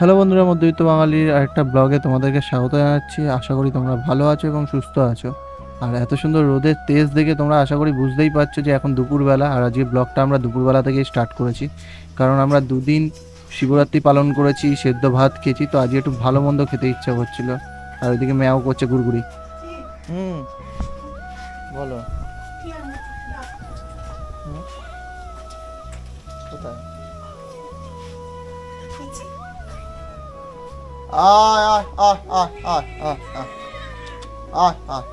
Hello বন্ধুরা, মধ্যবিত্ত বাঙালির আরেকটা ব্লগে তোমাদেরকে স্বাগত জানাচ্ছি। আশা করি তোমরা ভালো আছো এবং সুস্থ আছো। আর এত সুন্দর রোদের তেজ দেখে তোমরা আশা করি বুঝতেই পারছো যে এখন দুপুরবেলা, আর আজকে ব্লগটা আমরা দুপুরবেলা থেকেই স্টার্ট করেছি। কারণ আমরা দুদিন শিবরাত্রি পালন করেছি, সেদ্ধ ভাত খেয়েছি, তো আজকে একটু ভালো মন্দ খেতে ইচ্ছা করছিল। আর ওইদিকে ম্যাও করছে গুড়গুড়ি। বলো। কোথায়? আয় আয় আয় আয় আয় আয় আয় আয়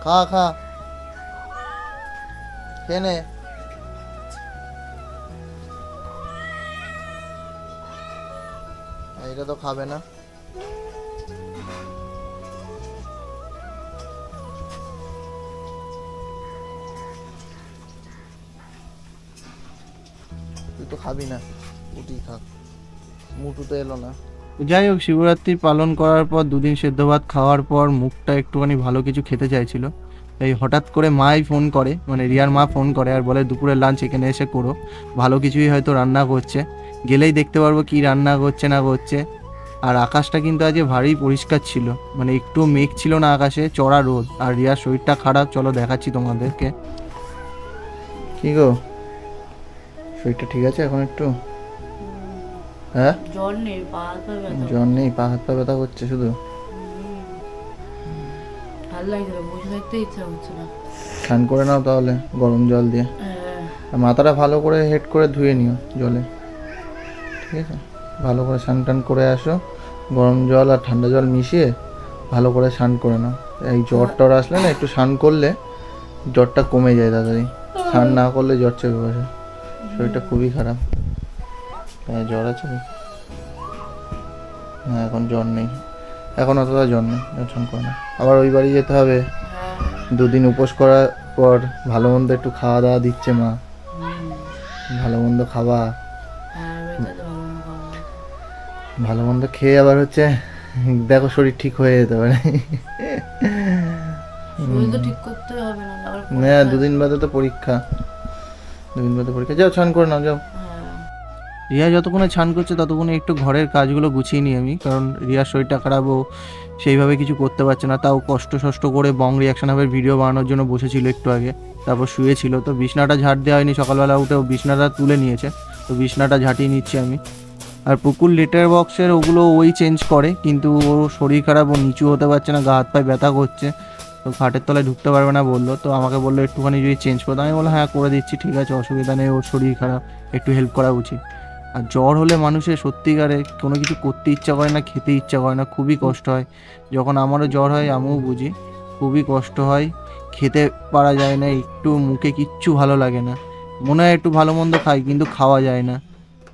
খা খা খেয়ে এটা তো খাবে না। তুই তো খাবি না, উঠি খাক, মুটু তো এলো না। যাই হোক, শিবরাত্রি পালন করার পর দুদিন সেদ্ধ ভাত খাওয়ার পর মুখটা একটুখানি ভালো কিছু খেতে চাইছিল। এই হঠাৎ করে মাই ফোন করে, মানে রিয়ার মা ফোন করে আর বলে দুপুরের লাঞ্চ এখানে এসে করো, ভালো কিছুই হয়তো রান্না করছে, গেলেই দেখতে পারবো কি রান্না করছে না করছে। আর আকাশটা কিন্তু আজকে ভারী পরিষ্কার ছিল, মানে একটু মেঘ ছিল না আকাশে, চড়া রোদ। আর রিয়ার শরীরটা খারাপ, চলো দেখাচ্ছি তোমাদেরকে। কি গো, শরীরটা ঠিক আছে এখন একটু? হ্যাঁ, জ্বর নেই, পা হাত পা ব্যথা করছে শুধু। স্নান করে নাও তাহলে গরম জল দিয়ে, মাথাটা ভালো করে হেড করে ধুয়ে নিও জলে, ঠিক আছে? ভালো করে স্নান টান করে আসো, গরম জল আর ঠান্ডা জল মিশিয়ে ভালো করে স্নান করে নাও। এই জ্বর টর আসলে না, একটু স্নান করলে জ্বরটা কমে যায় তাড়াতাড়ি, স্নান না করলে জ্বর চেপে বসে। শরীরটা খুবই খারাপ। হ্যাঁ, জ্বর আছে? হ্যাঁ, এখন জ্বর নেই, এখন অতটা জ্বর নেই, টেনশন করে না। আবার ওই বাড়ি যেতে হবে, দুদিন উপোস করার পর ভালো মন্দ একটু খাওয়া দাওয়া দিচ্ছে মা, ভালো মন্দ খাওয়া, ভালো মন্দ খেয়ে আবার হচ্ছে দেখো শরীর ঠিক হয়ে যেতে পারে। না, দুদিন বাদে তো পরীক্ষা, যাও স্নান করে নাও, যাও। রিয়া যতক্ষণে স্নান করছে ততক্ষণে একটু ঘরের কাজগুলো গুছিয়ে নিই আমি, কারণ রিয়ার শরীরটা খারাপ, ও সেইভাবে কিছু করতে পারছে না। তাও কষ্ট করে বং রিয়াকশন হাবের ভিডিও বানানোর জন্য বসেছিল একটু আগে, তারপর শুয়েছিল। তো বিছনাটা ঝাড় দেওয়া হয়নি, সকালবেলা উঠে ও বিছনাটা তুলে নিয়েছে, তো বিছনাটা ঝাঁটিয়ে নিচ্ছি আমি। আর পুকুর লেটার বক্সের ওগুলো ওই চেঞ্জ করে, কিন্তু ওর শরীর খারাপ, ও নিচু হতে পারছে না, গা হাত পায়ে ব্যথা করছে, তো খাটের তলায় ঢুকতে পারবে না বললো। তো আমাকে বললো একটুখানি যদি চেঞ্জ করে দাও, আমি বললাম হ্যাঁ করে দিচ্ছি, ঠিক আছে, অসুবিধা নেই, ওর শরীর খারাপ, একটু হেল্প করা উচিত। আর জ্বর হলে মানুষের সত্যিকারে কোনো কিছু করতে ইচ্ছা করে না, খেতে ইচ্ছা করে না, খুবই কষ্ট হয়। যখন আমারও জ্বর হয় আমিও বুঝি, খুবই কষ্ট হয়, খেতে পারা যায় না, একটু মুখে কিচ্ছু ভালো লাগে না, মনে হয় একটু ভালো মন্দ খাই কিন্তু খাওয়া যায় না।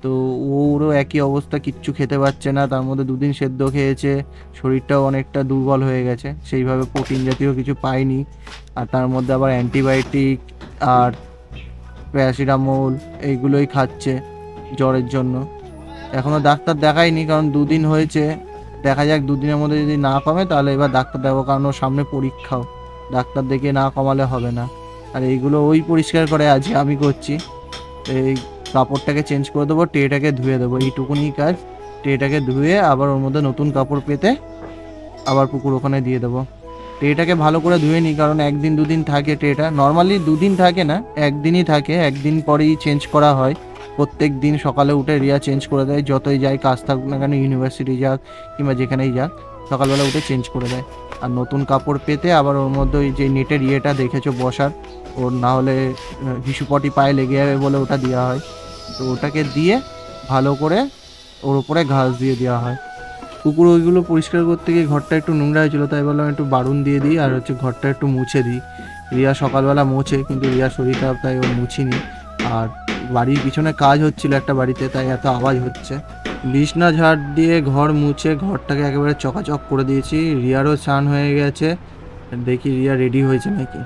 তো ওরও একই অবস্থা, কিচ্ছু খেতে পারছে না, তার মধ্যে দুদিন সেদ্ধ খেয়েছে, শরীরটাও অনেকটা দুর্বল হয়ে গেছে, সেইভাবে প্রোটিন জাতীয় কিছু পাইনি। আর তার মধ্যে আবার অ্যান্টিবায়োটিক আর প্যারাসিটামল এইগুলোই খাচ্ছে জ্বরের জন্য। এখনও ডাক্তার দেখাইনি, কারণ দুদিন হয়েছে, দেখা যাক দুদিনের মধ্যে যদি না কমে তাহলে এবার ডাক্তার দেখাবো, কারণ ওর সামনে পরীক্ষাও, ডাক্তার দেখে না কমালে হবে না। আর এইগুলো ওই পরিষ্কার করে আজকে আমি করছি, এই কাপড়টাকে চেঞ্জ করে দেবো, ট্রেটাকে ধুয়ে দেবো, এইটুকুনি কাজ। ট্রেটাকে ধুয়ে আবার ওর মধ্যে নতুন কাপড় পেতে আবার পুকুর ওখানে দিয়ে দেবো। ট্রেটাকে ভালো করে ধুয়ে নিই, কারণ একদিন দুদিন থাকে ট্রেটা, নর্মালি দুদিন থাকে না, একদিনই থাকে, একদিন পরেই চেঞ্জ করা হয়। প্রত্যেক দিন সকালে উঠে রিয়া চেঞ্জ করে দেয়, যতই যাই কাজ থাকুক না কেন, ইউনিভার্সিটি যাক কিংবা যেখানেই যাক, সকালবেলা উঠে চেঞ্জ করে দেয়। আর নতুন কাপড় পেতে আবার ওর মধ্যে ওই যে নেটের ইয়েটা দেখেছো বসার, ওর না হলে হিসুপটি পায়ে লেগে যাবে বলে ওটা দেওয়া হয়, তো ওটাকে দিয়ে ভালো করে ওর উপরে ঘাস দিয়ে দেওয়া হয়। কুকুর ওইগুলো পরিষ্কার করতে গিয়ে ঘরটা একটু নোংরা হয়েছিল, তাই বললাম একটু বারুন দিয়ে দিই, আর হচ্ছে ঘরটা একটু মুছে দিই। রিয়া সকালবেলা মোছে, কিন্তু রিয়া শরীর খারাপ তাই ও মুছিনি। আর বাড়ির পিছনে কাজ হচ্ছিল একটা বাড়িতে, তাই এত আওয়াজ হচ্ছে। বিছনা ঝাড় দিয়ে ঘর মুছে ঘরটাকে একেবারে চকাচক করে দিয়েছি। রিয়ারও স্নান হয়ে গেছে, দেখি রিয়া রেডি হয়েছে নাকি।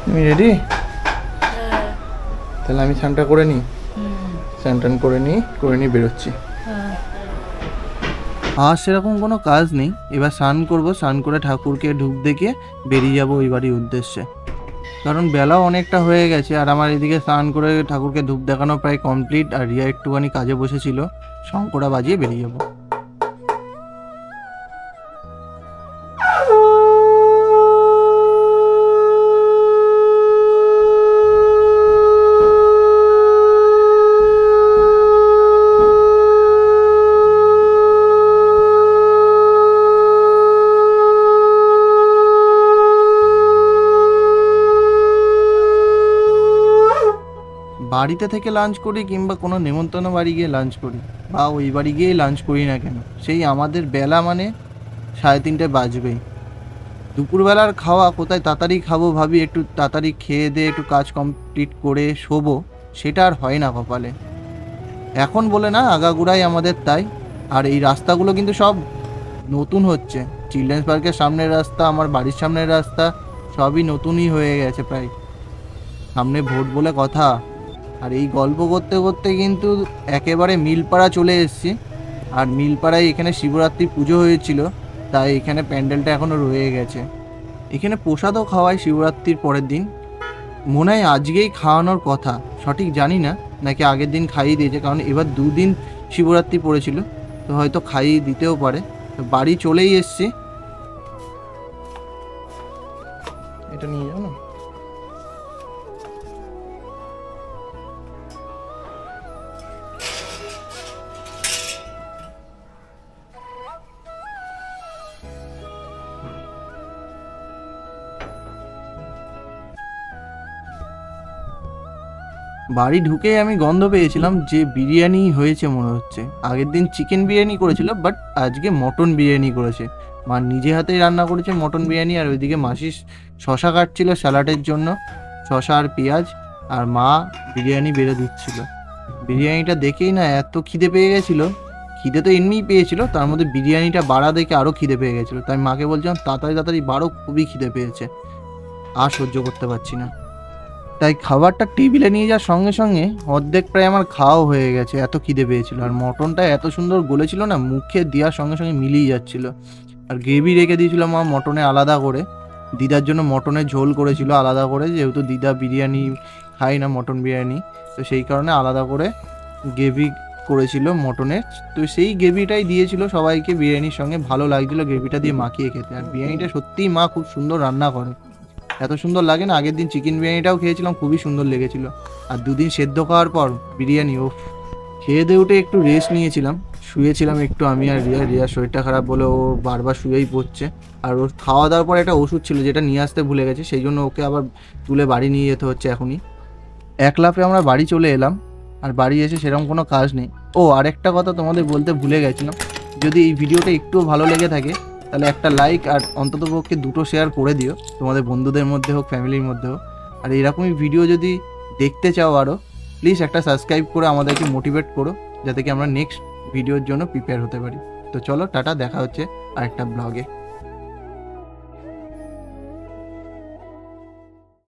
তুমি রেডি? তাহলে আমি স্নানটা করে নিই, স্নান টান করে নিই বেরোচ্ছি। আর সেরকম কোনো কাজ নেই, এবার স্নান করবো, স্নান করে ঠাকুরকে ধূপ দেখিয়ে বেরিয়ে যাবো ওই বাড়ির উদ্দেশ্যে। কারণ বেলাও অনেকটা হয়ে গেছে, আর আমার এদিকে স্নান করে ঠাকুরকে ধূপ দেখানো প্রায় কমপ্লিট, আর রিয়া একটুখানি কাজে বসেছিল, শঙ্করা বাজিয়ে বেরিয়ে যাবো। বাড়িতে থেকে লাঞ্চ করি কিংবা কোনো নেমন্তন্ন বাড়ি গিয়ে লাঞ্চ করি বা ওই বাড়ি গিয়েই লাঞ্চ করি না কেন, সেই আমাদের বেলা মানে 3:30 বাজবেই। দুপুরবেলার খাওয়া কোথায় তাড়াতাড়ি খাবো ভাবি, একটু তাড়াতাড়ি খেয়ে দিয়ে একটু কাজ কমপ্লিট করে শোবো, সেটা আর হয় না কপালে। এখন বলে না, আগাগোড়াই আমাদের তাই। আর এই রাস্তাগুলো কিন্তু সব নতুন হচ্ছে, চিলড্রেন্স পার্কের সামনের রাস্তা, আমার বাড়ির সামনের রাস্তা, সবই নতুনই হয়ে গেছে প্রায়। সামনে ভোট বলে কথা। আর এই গল্প করতে করতে কিন্তু একেবারে মিলপাড়া চলে এসেছি। আর মিলপাড়ায় এখানে শিবরাত্রি পুজো হয়েছিল, তাই এখানে প্যান্ডেলটা এখনও রয়ে গেছে। এখানে প্রসাদও খাওয়ায় শিবরাত্রির পরের দিন, মনে হয় আজকেই খাওয়ানোর কথা, সঠিক জানি না, নাকি আগের দিন খাইয়ে দিয়েছে, কারণ এবার 2 দিন শিবরাত্রি পড়েছিল, তো হয়তো খাইয়ে দিতেও পারে। তো বাড়ি চলেই এসছি, এটা নিয়ে যাও না। বাড়ি ঢুকেই আমি গন্ধ পেয়েছিলাম যে বিরিয়ানি হয়েছে মনে হচ্ছে। আগের দিন চিকেন বিরিয়ানি করেছিল, বাট আজকে মটন বিরিয়ানি করেছে। মা নিজে হাতেই রান্না করেছে মটন বিরিয়ানি, আর ওইদিকে মাসি শশা কাটছিল স্যালাডের জন্য, শশা আর পেঁয়াজ, আর মা বিরিয়ানি বেড়ে দিচ্ছিল। বিরিয়ানিটা দেখেই না এত খিদে পেয়ে গেছিলো, খিদে তো এমনিই পেয়েছিল, তার মধ্যে বিরিয়ানিটা বাড়া দেখে আরও খিদে পেয়ে গেছিলো। তাই মাকে বলছিলাম তাড়াতাড়ি তাড়াতাড়ি বাড়ো, খুবই খিদে পেয়েছে, আর সহ্য করতে পারছি না। তাই খাবারটা টেবিলে নিয়ে যাওয়ার সঙ্গে সঙ্গে অর্ধেক প্রায় আমার খাওয়া হয়ে গেছে, এত খিদে পেয়েছিল। আর মটনটা এত সুন্দর গলেছিল না, মুখে দেওয়ার সঙ্গে সঙ্গে মিলিয়ে যাচ্ছিল। আর গ্রেভি রেখে দিয়েছিল মা মটনে আলাদা করে, দিদার জন্য মটনের ঝোল করেছিল আলাদা করে, যেহেতু দিদা বিরিয়ানি খায় না, মটন বিরিয়ানি, তো সেই কারণে আলাদা করে গ্রেভি করেছিল মটনের। তো সেই গ্রেভিটাই দিয়েছিল সবাইকে বিরিয়ানির সঙ্গে, ভালো লাগছিল গ্রেভিটা দিয়ে মাখিয়ে খেতে। আর বিরিয়ানিটা সত্যিই মা খুব সুন্দর রান্না করে, এত সুন্দর লাগে না। আগের দিন চিকেন বিরিয়ানিটাও খেয়েছিলাম, খুবই সুন্দর লেগেছিল। আর 2 দিন সেদ্ধ খাওয়ার পর বিরিয়ানি, ও খেয়ে দিয়ে উঠে একটু রেস্ট নিয়েছিলাম, শুয়েছিলাম একটু আমি আর রিয়ার শরীরটা খারাপ বলে ও বারবার শুয়েই পড়ছে। আর ওর খাওয়া দাওয়ার পর একটা ওষুধ ছিল যেটা নিয়ে আসতে ভুলে গেছে, সেই জন্য ওকে আবার তুলে বাড়ি নিয়ে যেতে হচ্ছে এখনই। এক লাফে আমরা বাড়ি চলে এলাম, আর বাড়ি এসে সেরকম কোনো কাজ নেই। ও আরেকটা কথা তোমাদের বলতে ভুলে গেছিলাম, যদি এই ভিডিওটা একটু ভালো লেগে থাকে তাহলে একটা লাইক আর অন্ততপক্ষে 2টো শেয়ার করে দিও, তোমাদের বন্ধুদের মধ্যে হোক, ফ্যামিলির মধ্যে হোক। আর এরকমই ভিডিও যদি দেখতে চাও আরও, প্লিজ একটা সাবস্ক্রাইব করে আমাদেরকে মোটিভেট করো, যাতে কি আমরা নেক্সট ভিডিওর জন্য প্রিপেয়ার হতে পারি। তো চলো টাটা, দেখা হচ্ছে আরেকটা ব্লগে।